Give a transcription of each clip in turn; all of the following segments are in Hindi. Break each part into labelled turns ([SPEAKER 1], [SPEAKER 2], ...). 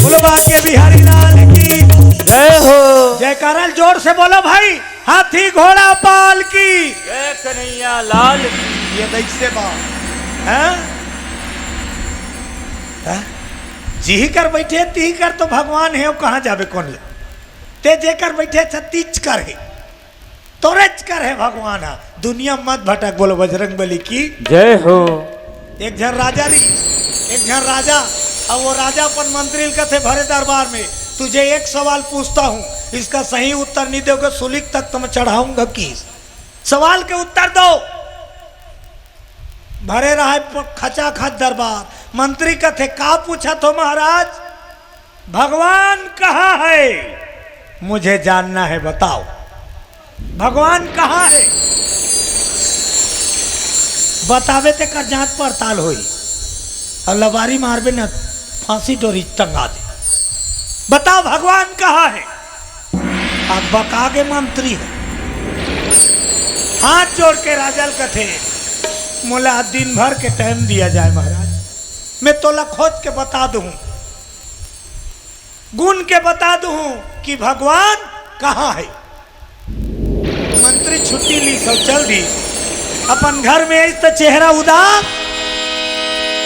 [SPEAKER 1] बोलो बाके बिहारी लाल की
[SPEAKER 2] जय हो।
[SPEAKER 1] जयकारा जोर से बोलो भाई। हाथी घोड़ा पाल की
[SPEAKER 2] जय कन्हैया लाल की।
[SPEAKER 1] ये दैसे बात हैं? जी कर बैठे ती कर तो भगवान है, कहाँ जावे कौन ले ते जे कर बैठे छत्तीच कर है तोरेच कर है भगवान है। दुनिया मत भटक। बोलो बजरंग बली की
[SPEAKER 2] जय हो।
[SPEAKER 1] एक जन राजा रही, एक जन राजा। अब वो राजा अपन मंत्री का थे भरे दरबार में। तुझे एक सवाल पूछता हूँ, इसका सही उत्तर नहीं दोगे सुलिक तक तो मैं चढ़ाऊंगा किस। सवाल के उत्तर दो। भरे रहा खचा खच दरबार। मंत्री का थे का पूछा तो महाराज भगवान कहाँ है, मुझे जानना है, बताओ भगवान कहाँ है। बतावे ते कर जांच पड़ताल हुई और लबारी मारबे न फांसी डोरी टंगा दे। बताओ भगवान कहाँ है। अब बकागे मंत्री है। हाथ जोड़ के राजल कथे मोला दिन भर के टाइम दिया जाए महाराज, मैं तोला खोज के बता दूं, गुण के बता दूं कि भगवान कहाँ है। मंत्री छुट्टी ली सब चल दी अपन घर में। इस तो चेहरा उदास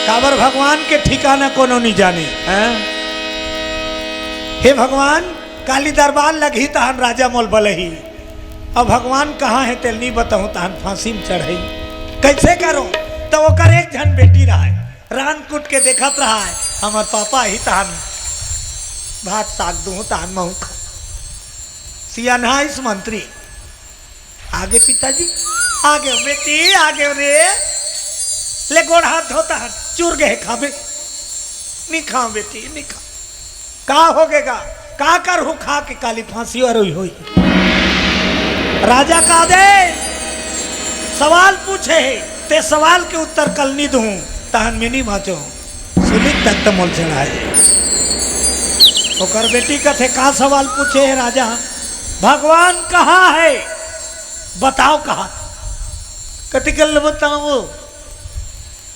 [SPEAKER 1] काबर भगवान के ठिकाना कोनो नहीं जाने हैं? हे भगवान काली दरबार लगी तहन राजा मोल बलही। अब भगवान कहाँ है तेल नहीं बताऊं तहन फांसी में चढ़ई कैसे करो। तो वो कर एक झन बेटी रहा है, रान कुट के देखत रहा है हमार पापा ही तहन भात साग दूं तहन महू खा। सियाना इस मंत्री आगे पिताजी आगे बेटी आगे रे ले गोड़ हाथ धोता है चूर गए खाबे नहीं खाओ बेटी नहीं खा का हो गएगा का कर हूँ खा के काली फांसी और हुई। राजा का दे सवाल पूछे है ते सवाल के उत्तर कल नहीं दूं तहन में नहीं बाँचो सुलिक तक तो मोल चढ़ाए। ओकर बेटी का थे का सवाल पूछे है राजा भगवान कहाँ है बताओ कहाँ। कतिकल बताओ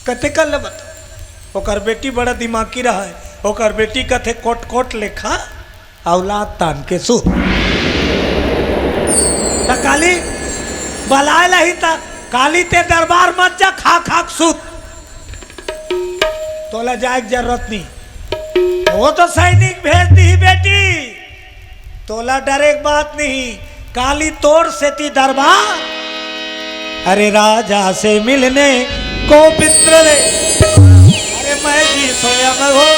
[SPEAKER 1] कतिकल बताओ। ओकर बेटी बड़ा दिमागी रहा है। ओकर बेटी का थे कोट कोट लेखा औलाद तान के सु काली बलाए लही तक काली ते दरबार मत जा खा खा सूत तोला जाए जरूरत नहीं। वो तो सैनिक भेज दी बेटी तोला डरे बात नहीं। काली तोड़ से ती दरबार अरे राजा से मिलने को पित्र ले अरे मैं जी स्वयं हो।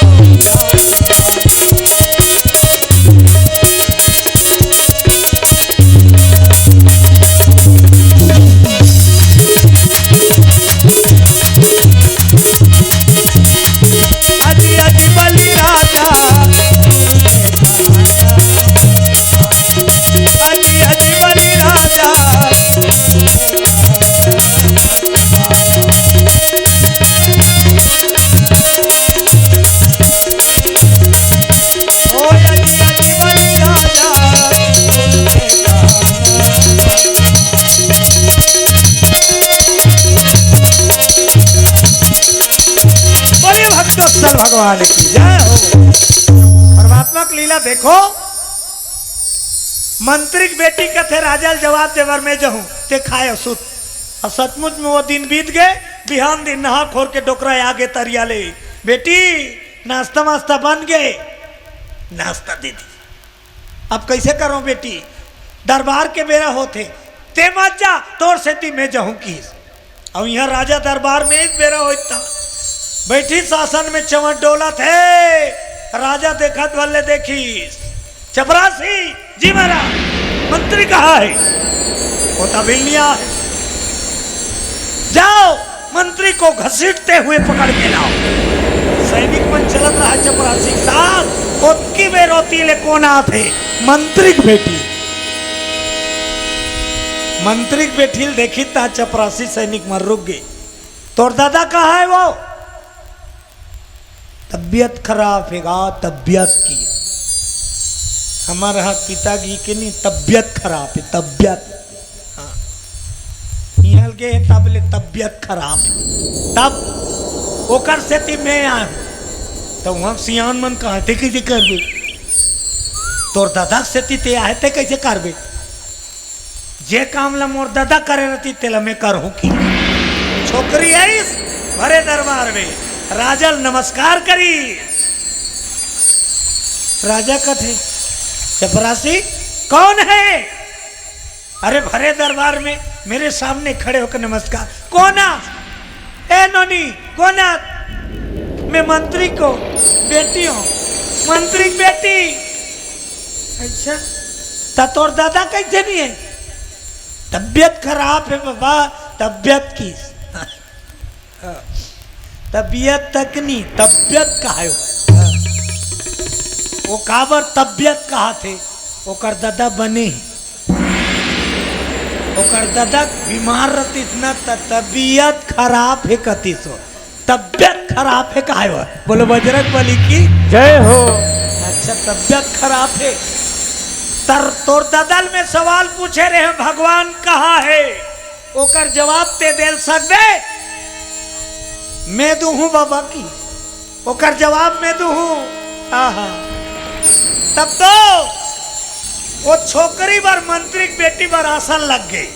[SPEAKER 1] अजी अजी बलि राजा अजी अजी बलि राजा ओ अजी अजी बलि राजा बड़े भक्तोत्सल भगवान की जय हो। परमात्मा की लीला देखो। मंत्री की बेटी का थे राजा जवाब देवर में जहूं ते खाए सुत और सचमुच में वो दिन बीत गए। बिहान दिन नहा खोर के डोकरा आगे तरिया ले बेटी नाश्ता वास्ता बन गए नाश्ता दे दी। अब कैसे करो बेटी दरबार के बेरा होते ते मत जा तोर से ती मैं जाऊं की। अब यहाँ राजा दरबार में इस बेरा होता बैठी शासन में चमट डोला थे। राजा देखत वाले देखी चपरासी जी महाराज मंत्री कहाँ है वो तबिलिया है। जाओ मंत्री को घसीटते हुए पकड़ के लाओ। सैनिक मन चलत रहा चपरासी साहब उतकी में रोती ले कोना थे मंत्री की बेटी। मंत्री की बेटी देखी ता चपरासी सैनिक मर रुक गए। तोर दादा कहाँ है वो तबियत खराब हैगा तबियत की हमारा पिता की के नहीं तबियत खराब है तबियत हाँ गए तब ले तबियत खराब है तब ओकर से ती मैं आया तो वहाँ सियान मन कहते कैसे करबे तोर दादा से तीते आए थे कैसे करबे जे काम ला मोर दादा करे रहती तेला मैं करहूँ की छोकरी आईस भरे दरबार में राजल नमस्कार करी राजा कथे चपरासी कौन है अरे भरे दरबार में मेरे सामने खड़े होकर नमस्कार कोना ए नोनी कोना मैं मंत्री को बेटी हूँ मंत्री की बेटी अच्छा ता तोर दादा कैसे नहीं है तबियत खराब है बाबा तबियत की तबियत तक नहीं तबियत का है वो काबर तबियत कहा थे ओकर दादा बने ओकर दादा बीमार रहती इतना तबियत खराब है कती सो तबियत खराब है कहा है बोलो बजरंग बली की
[SPEAKER 2] जय हो।
[SPEAKER 1] अच्छा तबियत खराब है तोर दादल में सवाल पूछे रहे भगवान कहाँ है ओकर जवाब ते दे सकबे मैं दूहूं बाबा की ओकर जवाब मैं दूहूं आहा तब तो वो छोकरी बार मंत्री की बेटी बार आसन लग गई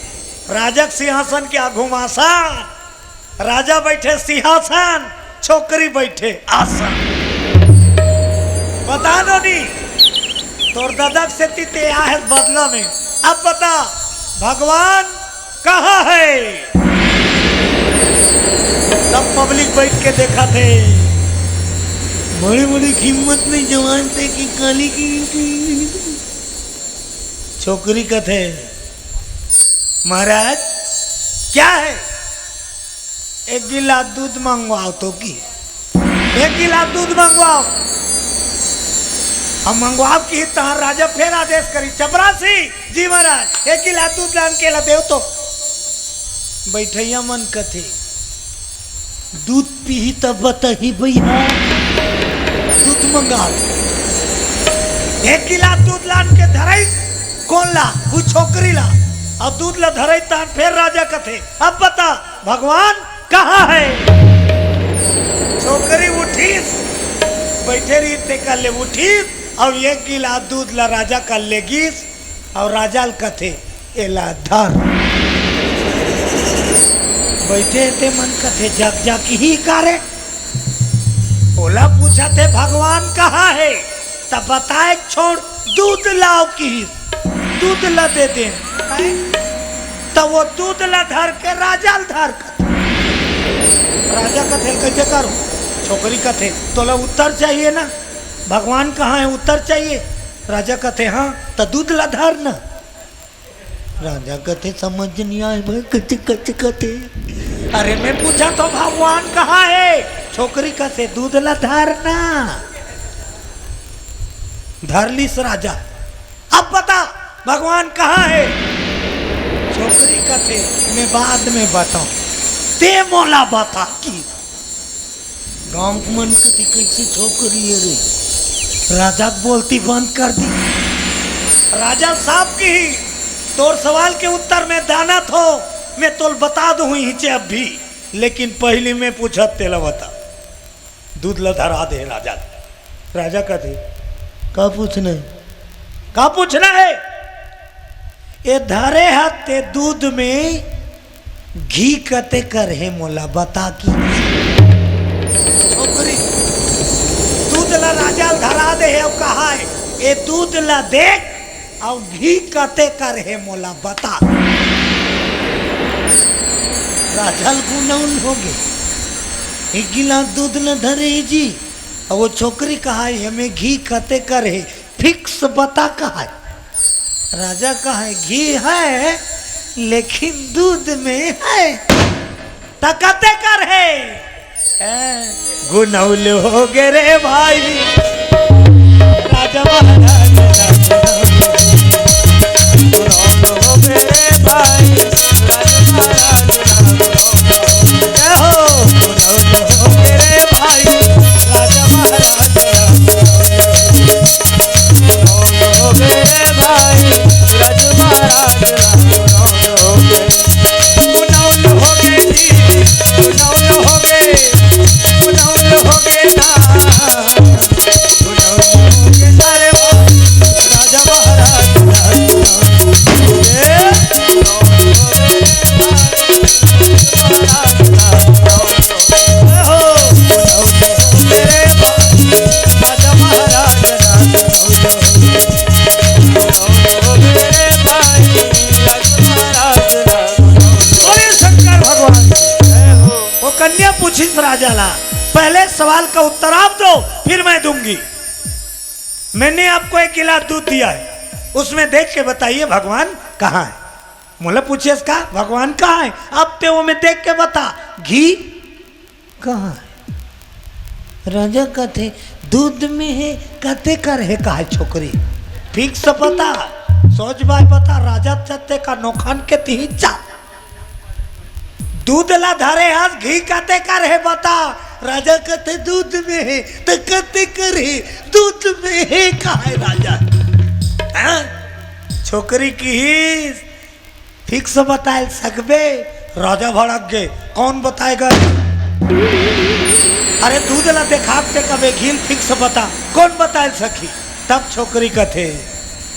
[SPEAKER 1] राजक सिंहासन के आगू आसन राजा बैठे सिंहासन छोकरी बैठे आसन बता दो नी तोर दादा से तीते है बदला में अब बता भगवान कहाँ है सब पब्लिक बैठ के देखा थे बड़ी बड़ी कीमत नहीं जवान थे कि काली की छोकरी कथे महाराज क्या है एक गिलास दूध मंगवाओ तो की एक गिलास दूध मंगवाओ हम मंगवाओ की तहां राजा फिर आदेश करी चपरासी जी महाराज एक गिलास दूध लान के ला देव तो बैठैया मन कथे दूध पी तब बताही भैया दूध मंगा एक गिलास दूध लान के धराई कौन ला वो छोकरी ला अब दूध ला धराई तान फिर राजा कथे अब बता भगवान कहाँ है छोकरी उठीस बैठे रही ते कर ले उठीस और एक गिलास दूध ला राजा कर लेगीस और राजा कथे एला धर बैठे थे मन कथे जग जग ही करे बोला पूछा थे भगवान कहाँ है तब बताए छोड़ दूध लाओ की दूध ला दे दे तब वो दूध ला धर के राजा धर राजा कथे कैसे करो छोकरी कथे तो ला उत्तर चाहिए ना भगवान कहाँ है उत्तर चाहिए राजा कथे हाँ तो दूध ला धर ना राजा कथे समझ नहीं आए भाई कच कच कथे अरे मैं पूछा तो भगवान कहाँ है छोकरी कथे दूध ला धर ना धर लीस राजा अब बता भगवान कहाँ है छोकरी कथे मैं बाद में बताऊं ते मोला बता की गांव मन कथी कैसी छोकरी है रे राजा बोलती बंद कर दी राजा साहब की तोर सवाल के उत्तर में दाना थो मैं तोल बता दूं हिचे अब भी लेकिन पहले मैं पूछा तेला बता दूध ला धरा दे राजा राजा कहते का पूछना है ये धरे हाथे दूध में घी कते कर है मोला बता की दूध ला राजा धरा दे है कहा है ये दूध ला देख और घी कते कर है मोला बता राजा गुनौन हो गए एक गिलास दूध न धरे जी और वो छोकरी कहा है हमें घी कते कर है फिक्स बता कहा है राजा कहा है घी है लेकिन दूध में है तकते कर है गुनौल हो गए रे भाई राजा महाराज गुनौल हो गए रे भाई राजा महाराज हो गए रे भाई राजा महाराज हो गए रे भाई राजा महाराज गुनौल हो गए जी गुनौल हो गए ना सवाल का उत्तर आप दो, फिर मैं दूंगी। मैंने आपको एक गिलास दूध दिया है, उसमें देख के बताइए भगवान कहाँ है। मुझे पूछे इसका भगवान कहाँ है, अब ते वो में देख के बता। घी कहाँ है? राजा कहते दूध में है, कहते कर है कहा छोकरी फिक्स पता सोच बाय पता। राजा चते का नोखान के तीचा दूध ला धारे हाथ घी कहते कर है बता। राजा कहते दूध में है, तो कहते करे दूध में है कहा है राजा। हाँ? छोकरी की ही फिक्स बता सकबे। राजा भड़क गए, कौन बताएगा? अरे दूध ला देखा के कबे घील फिक्स बता, कौन बता सकी? तब छोकरी कथे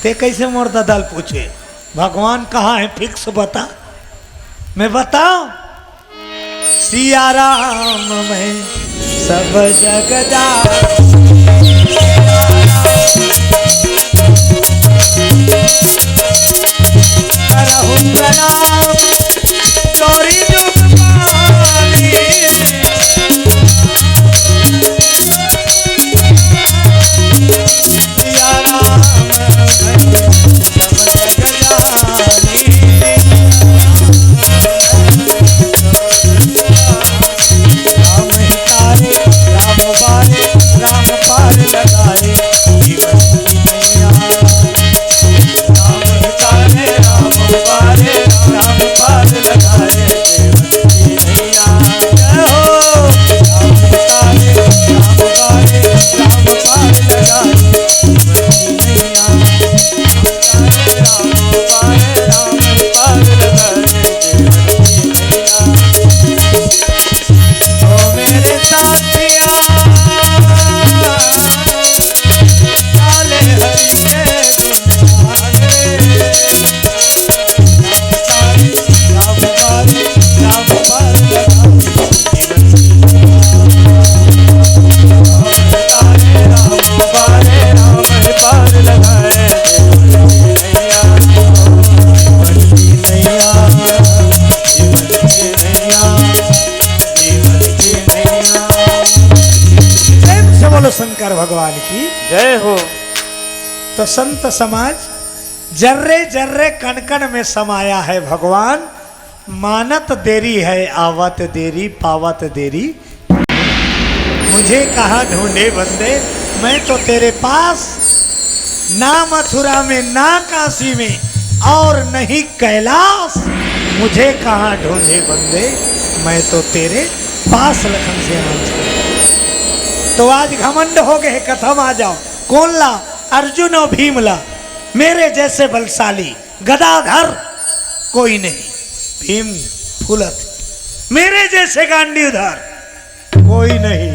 [SPEAKER 1] ते कैसे मोर दाल पूछे भगवान कहाँ है फिक्स बता। मैं बताऊं सिया राम में सब जगदा करहु प्रणाम चोरी जुग पानी। सिया राम में सब जगदानी। राम हितारे राम बारे राम पार लगाए जीवन की नैया। राम हितारे राम बारे राम पार लगाए जीवन की नैया। जय हो राम हितारे राम बारे राम पार लगाए जीवन की नैया। राम बारे राम पार लगाए जीवन की नैया। ओ मेरे साथिया काले हरि के गुणगान रे। राम तारी राम बारी राम पार लगाए जीवन की नैया। राम तारे राम बारे राम पार लगाए जीवन की नैया। जीवन की नैया जीवन की नैया जीवन की नैया। प्रेम से बोलो शंकर भगवान की
[SPEAKER 2] जय हो।
[SPEAKER 1] तो संत समाज जर्रे जर्रे कण कण में समाया है भगवान। मानत देरी है आवत देरी पावत देरी। मुझे कहाँ ढूंढे बंदे, मैं तो तेरे पास ना मथुरा में ना काशी में और नहीं कैलाश। मुझे कहाँ ढूंढे बंदे, मैं तो तेरे पास लखन से आऊं। तो आज घमंड हो गए, कथम आ जाओ। कौन ला? अर्जुन और भीम ला। मेरे जैसे बलशाली गदाधर कोई नहीं। भीम फूलत, मेरे जैसे गांडीधर कोई नहीं।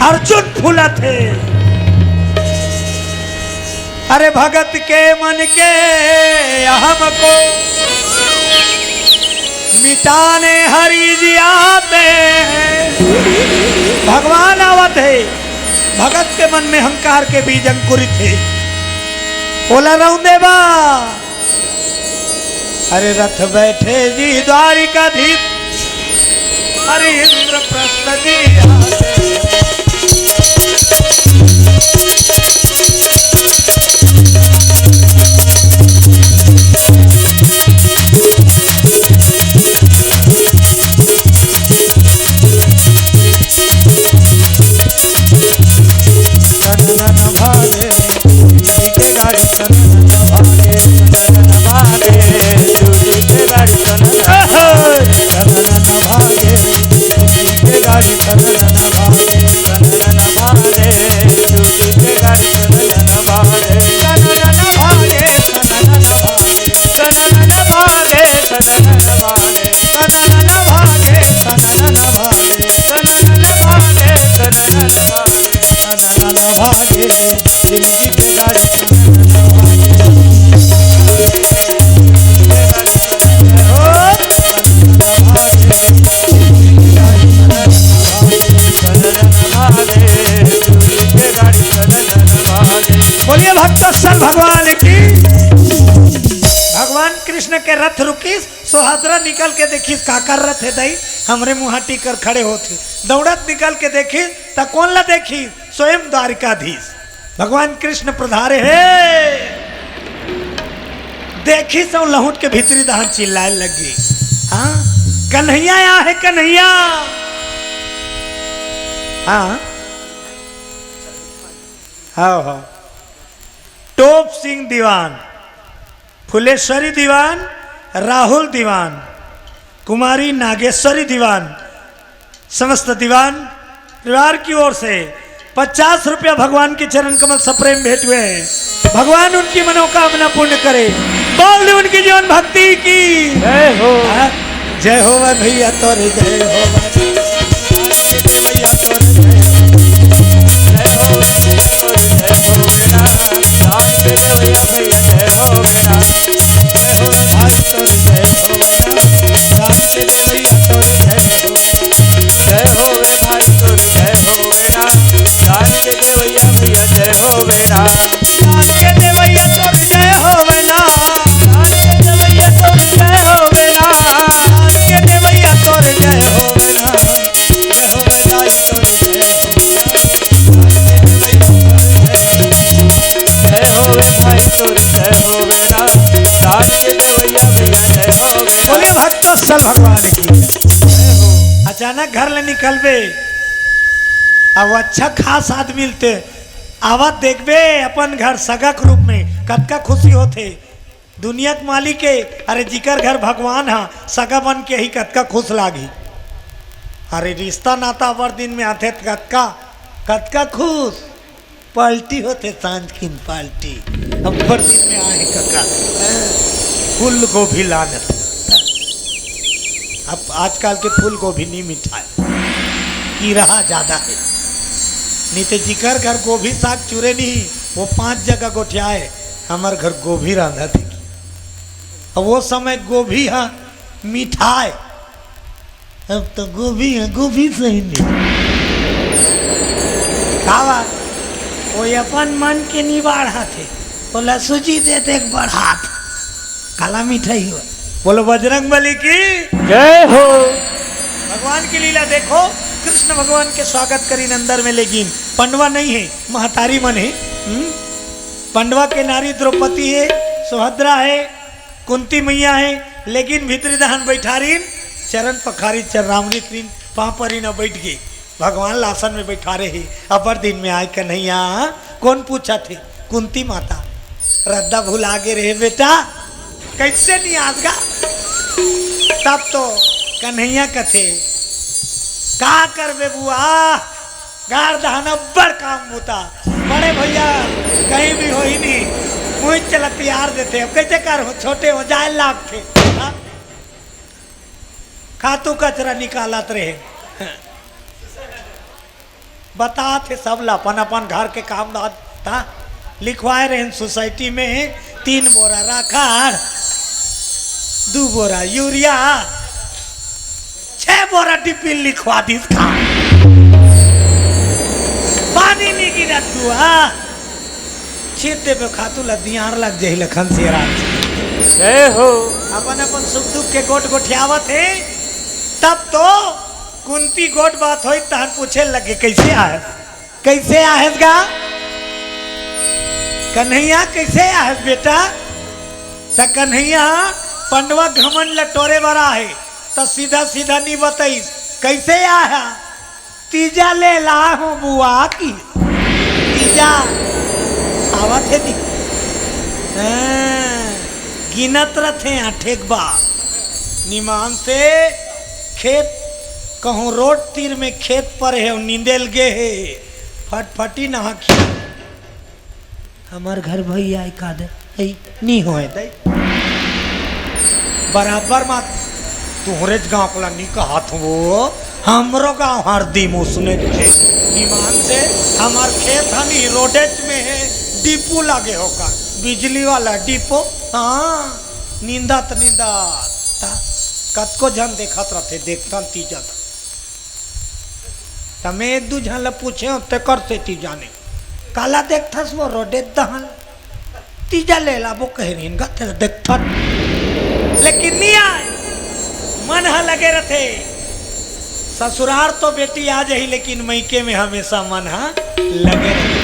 [SPEAKER 1] अर्जुन फूलत है। अरे भगत के मन के अहम को मिटाने हरि जी आते हैं। भगवान आवत है। भगत के मन में अहंकार के बीज अंकुरित थे। बोला रहूं देवा। अरे रथ बैठे जी द्वारिकाधीश, अरे इंद्रप्रस्थ जी आते। नन भागे चूड़ी के गाड़ी नन भागे नन भागे चूड़ी के गाड़ी नन भागे चूड़ी के गाड़ी नन भागे नन भागे चूड़ी के गाड़ी नन भागे नन भागे नन भागे नन भागे नन भागे नन भागे नन भागे नन भागे नन भागे जिंदगी के गाड़ी बोलिए भक्तस्थल भगवान की। भगवान कृष्ण के रथ रुकी, सुहाद्रा निकल के देखी का कर रथ है दई हमरे मुहाटी कर खड़े होते दौड़त निकल के देखी त कौन ला देखी स्वयं द्वारिकाधीश भगवान कृष्ण प्रधारे हे देखी सब लहुट के भीतरी दहन चिल्लाए लगी। हाँ कन्हैया यहाँ है कन्हैया। हाँ हाँ टोप सिंह दीवान, फुलेश्वरी दीवान, राहुल दीवान, कुमारी नागेश्वरी दीवान, समस्त दीवान परिवार की ओर से 50 रुपया भगवान के चरण कमल सप्रेम भेंट हुए हैं। भगवान उनकी मनोकामना पूर्ण करे। बोल उनकी जीवन भक्ति की
[SPEAKER 2] जय हो।
[SPEAKER 1] जय हो भैया तोरे जय हो भैया तोरे
[SPEAKER 2] जय हो बेटा
[SPEAKER 1] भाई तोरे जय हो राम के भैया तोरे
[SPEAKER 2] जय हो रे भाई तोर जय हो बेटा दान के देवैया भैया जय हो बेटा
[SPEAKER 1] राम के भैया तोरे जय हो बेना
[SPEAKER 2] दान के देवैया तोर जय हो बेटा
[SPEAKER 1] राम के भैया तोरे जय हो बेना जय हो बेना तोरे
[SPEAKER 2] जय हो रे भाई तोर जय हो बेटा दान के देवैया भैया जय हो बेटा।
[SPEAKER 1] बोलिए भक्तोत्सल भगवान की। अचानक घर ले निकलबे अब अच्छा खास आदमी मिलते आवाज देखबे अपन घर सगक रूप में कतका खुशी होते दुनिया के मालिक के अरे जिकर घर भगवान हा सगा बन के ही कतका खुश लागी। अरे रिश्ता नाता अवर दिन में आते कतका कतका खुश पाल्टी होते सांझ की पाल्टी अवर दिन में आए कका फूल गोभी लानत। अब आजकल के फूल गोभी नहीं मीठा है की रहा ज्यादा है नहीं तो जिकर घर गोभी साग चूरे नहीं वो 5 जगह गोठियाए हमार घर गोभी रांधा थे अब वो समय गोभी हाँ मिठाई अब तो गोभी है गोभी सही नहीं खावा वो अपन मन के नहीं बढ़ा थे बोला सूजी दे दे एक बढ़ात काला मिठाई हुआ। बोलो बजरंग बली की
[SPEAKER 2] जय हो।
[SPEAKER 1] भगवान की लीला देखो कृष्ण भगवान के स्वागत करी अंदर में लेकिन पंडवा नहीं है महतारी मन है। पंडवा के नारी द्रौपदी है सुभद्रा है कुंती मैया है लेकिन भीतरी दहन बैठारीन चरण पखारी चररामरी क्रीन पापरी न बैठ गई भगवान लासन में बैठा रहे अपर दिन में आए कन्हैया कौन पूछा थे कुंती माता रद्दा भुला गे रहे बेटा कैसे नहीं आजगा तब तो कन्हैया कथे का कर बे बुआ गार दहना बड़ काम होता बड़े भैया कहीं भी हो ही नहीं मुझे चला तैयार देते अब कैसे कर हो छोटे हो जाए लाभ थे खातू कचरा निकालत रहे बताते सब ला अपन अपन घर के काम था लिखवाए रहे सोसाइटी में 3 बोरा राखाड़ 2 बोरा यूरिया 6 बोरा टिपिन लिखवा दी खा पानी नहीं गिरा दुआ छीत देवे खातू लदियार लग जाही लखन से रात
[SPEAKER 2] जय हो।
[SPEAKER 1] अपन अपन सुख दुख के गोट गोठियावत है तब तो कुंती गोट बात होई तहन पूछे लगे कैसे आहेस गा कन्हैया कैसे आहेस बेटा त कन्हैया पंडवा घमन लटोरे बड़ा है तो सीधा सीधा नहीं बताइस कैसे आया तीजा ले ला हूँ बुआ की तीजा आवत है दी गिनत रथे 8 बार निमान से खेत कहूँ रोड तीर में खेत पर है नींदेल गे है फटफटी नहा खी हमार घर भैया का दे नहीं हो दे बराबर मत तुहरे गाँव को नहीं कहा वो हमरो गाँव हरदी मुसने ईमान से हमार खेत हनी रोडेज में है डिपो लगे होगा बिजली वाला डिपो हाँ नींदत कतको जन देखत रहते देखता तीजा तमें 1-2 जन ला पूछे ते करते तीजा ने काला देखथस वो रोडे दहन तीजा ले ला वो कह रही इनका देखता लेकिन नहीं आए मन हा लगे रहते ससुराल तो बेटी आ जाही लेकिन मैके में हमेशा मन हा लगे रही।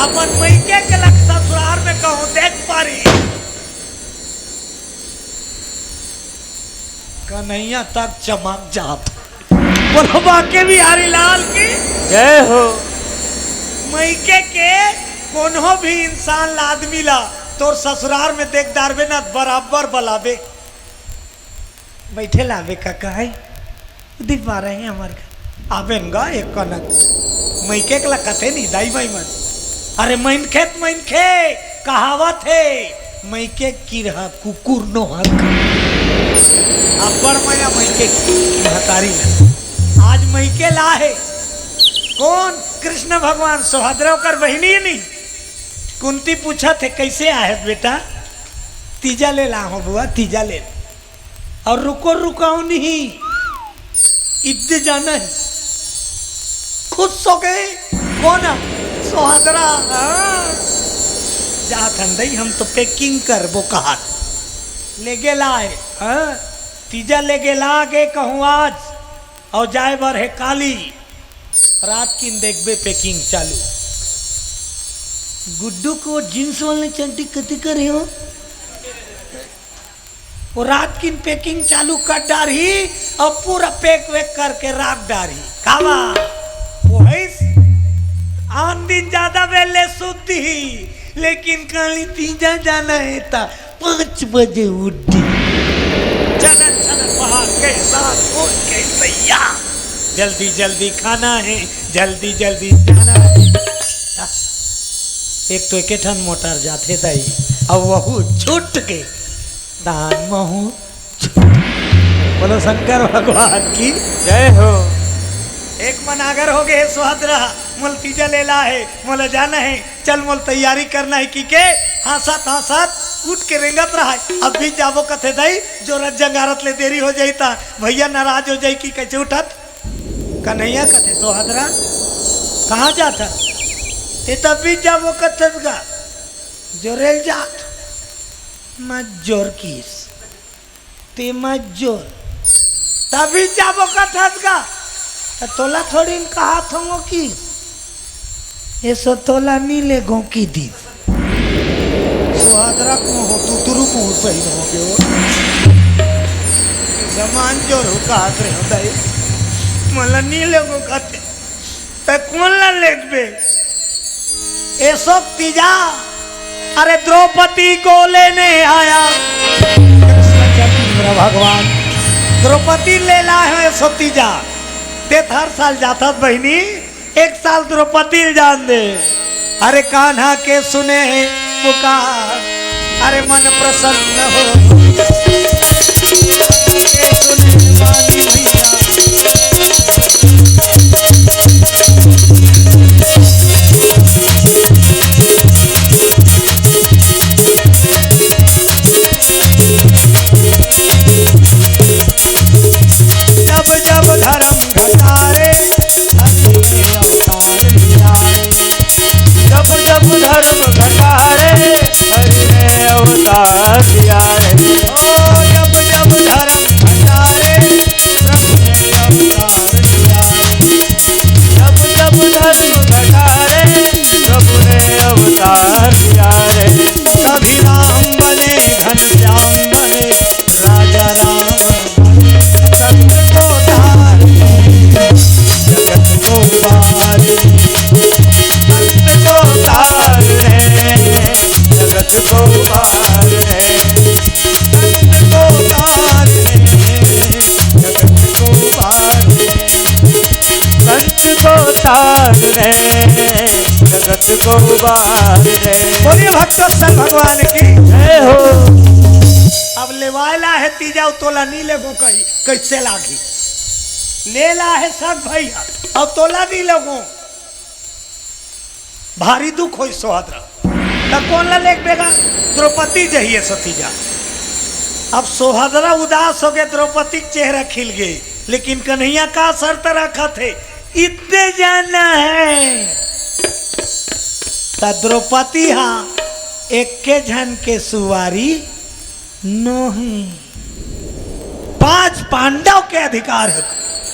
[SPEAKER 1] अपन मैके के लग ससुराल में कहूँ देख पारी कन्हैया तक चमक जात बोलो बाके बिहारी लाल की
[SPEAKER 2] जय हो।
[SPEAKER 1] मैके के कोनो भी इंसान ला आदमी ला तोर ससुराल में देख डारबे ना बराबर बलाबे बैठे लावे काका है दिख पा रहे हैं हमारे घर आबे गा एक कनक मैके के ला कथे नहीं दाई भाई मन अरे मैन खे कहावत है मैके की रहा कुकुर नो हक अब्बर मैया मैके महतारी आज मैके ला है कौन कृष्ण भगवान सुभद्रा कर बहनी नहीं कुंती पूछा थे कैसे आए बेटा तीजा ले ला हो बुआ तीजा ले और रुको रुकाओ नहीं इतने जाना है खुश हो गए कौन सुभद्रा जा ठंडई हम तो पैकिंग कर वो कहा ले गे लाए तीजा ले गे ला के कहूँ आज और जाए बर है काली रात किन देखबे पैकिंग चालू गुड्डू को जींस वाले चंटी कति करे हो वो रात की पैकिंग चालू कर डारी और पूरा पैक वैक करके राख डारी कावा वो है आन दिन ज्यादा वेले सुती लेकिन काली तीजा जाना है ता 5 बजे उठी चलन चलन पहाड़ के साथ उठ के तैयार जल्दी जल्दी खाना है जल्दी जल्दी जाना है एक तो एक ठन मोटर जाते दाई अब वहू छूट के दान महू बोलो शंकर भगवान की
[SPEAKER 2] जय हो।
[SPEAKER 1] एक मन अगर हो गए सुभद्रा मोल तीजा ले ला है मोल जाना है चल मोल तैयारी करना है कि के हासत उठ के रेंगत रहा है अब भी जाबो कथे दाई जो रज जंगारत ले देरी हो जाई ता भैया नाराज हो जाई कि कैसे उठत कन्हैया कथे सुभद्रा कहाँ जाता ते तब भी जाबो कथे का जोरेल जात मजोर किस ते मजोर तभी जाबो कथत का तोला थोड़ी कहा थो की ये सो तोला नीले गो की दी सुहादरा को हो तू तुरु मुंह सही हो गयो जमान जो रुका रे होदाई मला नीले गो कथे ते कौन ला लेबे ए सब तीजा अरे द्रौपदी को लेने आया कृष्ण भगवान द्रौपदी ले ला है सतीजा ते हर साल जाता बहनी एक साल द्रौपदी जान दे अरे कान्हा के सुने पुकार अरे मन प्रसन्न हो के सुने वाली भैया जब धर्म घटारे
[SPEAKER 2] जब जब धर्म घटारे हरि ने अवतार लिया रे।
[SPEAKER 1] जब जब धर्म घटारे प्रभु ने अवतार लिया
[SPEAKER 2] जब जब धर्म घटारे प्रभु ने अवतार लिया रे।
[SPEAKER 1] कभी राम बने घनश्याम बने राजा राम सत्य को धार जगत को बार
[SPEAKER 2] सत्य को तार रे जगत को पार रे।
[SPEAKER 1] सत्य को तार जगत को बार
[SPEAKER 2] संत को तार रे जगत को बार रे।
[SPEAKER 1] बोलिए भक्तोत्सल भगवान की
[SPEAKER 2] जय हो।
[SPEAKER 1] अब लेवाला है तीजा तोला नी लेगो कही कैसे लागी ले ला है सब भैया अब तोला नी लगो भारी दुख हो सुभद्रा तब कौन ला लेक बेगा द्रौपदी जहिए सतीजा अब सुभद्रा उदास हो गए द्रौपदी के चेहरा खिल गए लेकिन कन्हैया का शर्त रखा थे इतने जाना है द्रौपदी हाँ एक के झन के सुवारी नहीं 5 पांडव के अधिकार है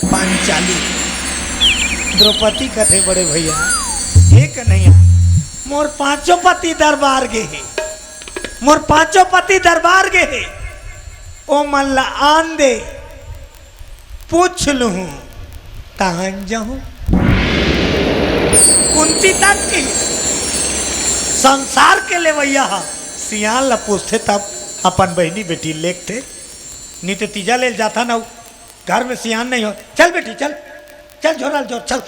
[SPEAKER 1] पांचाली द्रौपदी कथे बड़े भैया एक नहीं मोर पांचों पति दरबार गे है, मोर पांचों पति दरबार गे है। ओ मल्ला आन दे पूछ लू कहाँ जाऊं कुंती तक की संसार के ले भैया सियाल ला पूछते तब अपन बहनी बेटी लेखते नहीं तो तीजा ले जाता ना घर में सियान नहीं हो। चल बेटी चल चल झोरा जो चल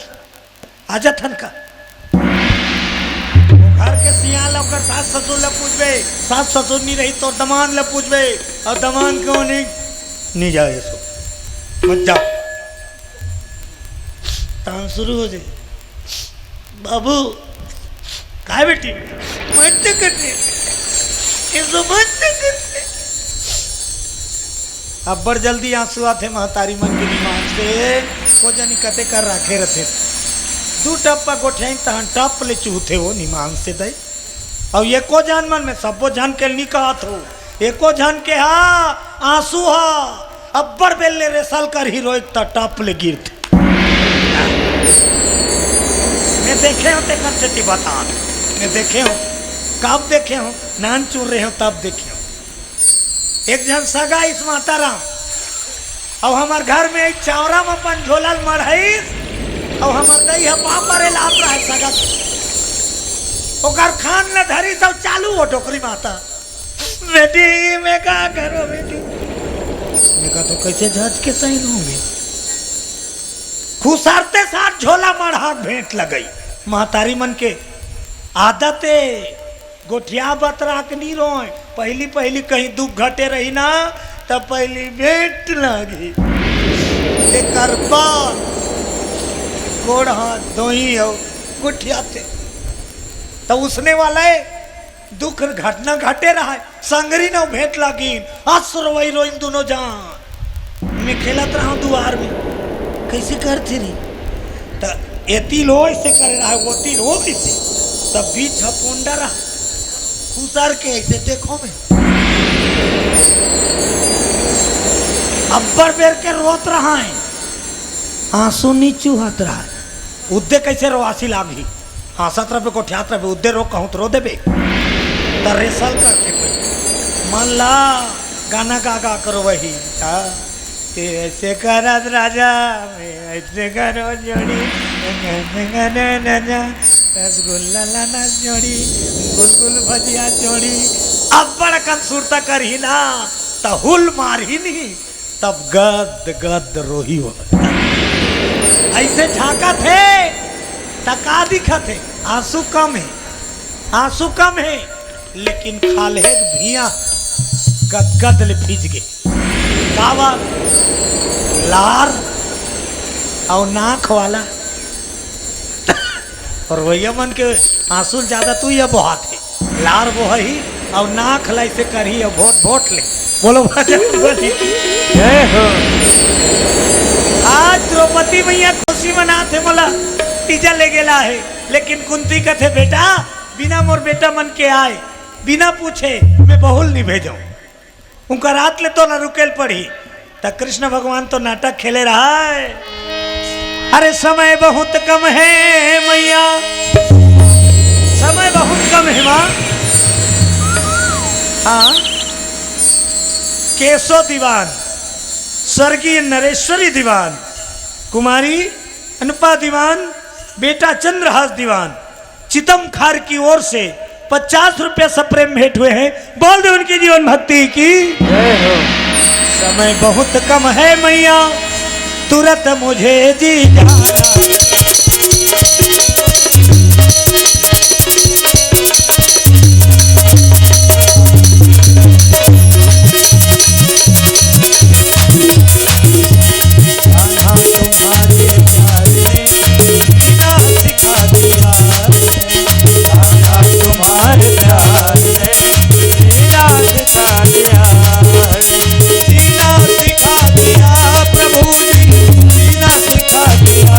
[SPEAKER 1] आजा थन का घर के सियान ला सास ससुर ला पूछबे, सास ससुर नहीं रही तो दमान ला पूछबे और दमान क्यों नहीं जाए सो मत जाओ तान शुरू हो जाए। बाबू काय बेटी मत करते अब्बर जल्दी आंसू आते महतारी मन की निमान से को जानी कते कर रखे रथे दू टप्पा गोठे तहन टप ले चूथे वो निमान से दई और ये को जान मन में सबो जान के नहीं कहा थो एको जान के हा आंसू हा अब्बर बेले रेसल कर ही रोई त टप ले गिरते मैं देखे हो ते करते बता मैं देखे हो कब देखे हो नान चूर रहे हो तब देखे हो। एक जन सगा इस माताराम अब हमार घर में एक चावरा में अपन झोलल मढ़ई और हमार दही है पापरे लाप रहा है सगा ओकर खान न धरी सब चालू हो टोकरी माता बेटी मैं क्या करो बेटी मैं कहा तो कैसे झज के सही लूंगी खुसारते साथ झोला मढ़ा भेंट लगई महतारी मन के आदते गोठिया बतरा के नहीं रोए पहली पहली कहीं दुख घटे रही ना तब पहली भेंट लगी एकर बाद गोड़ हाथ दो ही हो गोठिया थे तो उसने वाला है दुख घटना घटे रहा है संगरी ना भेंट लगी रोई रोई दोनों जान मैं खेलत रहा हूँ दुआर में कैसे करते रही तो एती लो ऐसे करे रहा है वो लो ऐसे तब बीच हपुंडा रहा उतर के ऐसे देखो में अब्बर बेर के रोत रहा है आंसू नहीं चूहत रहा है उद्दे कैसे रोआसी लागी हंसत रहे को ठ्यात रहे उद्दे रो कहूँ तो रो देबे रेसल करके मन ला गाना गा गा करो वही ऐसे करत राजा ऐसे करो जोड़ी रसगुल्ला लाना जोड़ी गुलगुल भजिया जोड़ी अब बड़कन सुरता कर ही ना तो हुल मार ही नहीं तब गद गद रोही हो ऐसे झाका थे तका दिखा थे आंसू कम है आंसू कम है लेकिन खाले भिया गद गद ले भीज गए कावा लार और नाक वाला और वही मन के आंसू ज्यादा तू ये बहुत है लार वो है ही और नाक लाई से करी और वोट वोट ले बोलो जय हो। आज द्रौपदी मैया खुशी मनाते बोला तीजा ले गेला है लेकिन कुंती कथे बेटा बिना मोर बेटा मन के आए बिना पूछे मैं बहुल नहीं भेजो उनका रात ले तो ना रुकेल पड़ी तो कृष्ण भगवान तो नाटक खेले रहा है। अरे समय बहुत कम है मैया समय बहुत कम है माँ। हाँ केशव दीवान स्वर्गीय नरेश्वरी दीवान कुमारी अनुपा दीवान बेटा चंद्रहास दीवान चितम खार की ओर से 50 रुपया सप्रेम भेंट हुए हैं। बोल दे उनकी जीवन भक्ति की जय हो। समय बहुत कम है मैया तुरंत मुझे जी जाना तुम्हारे प्यार ने जीना सिखा दिया जीना सिखा दिया प्रभु जी जीना सिखा दिया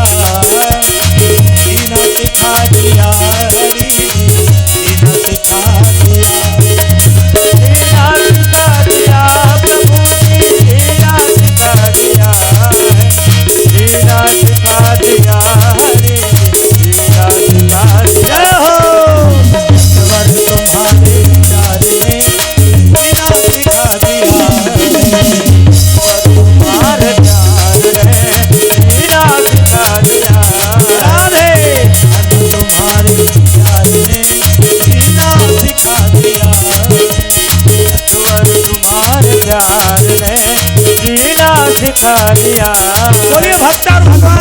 [SPEAKER 2] थालिया
[SPEAKER 1] बोलिए भक्ता और भगवान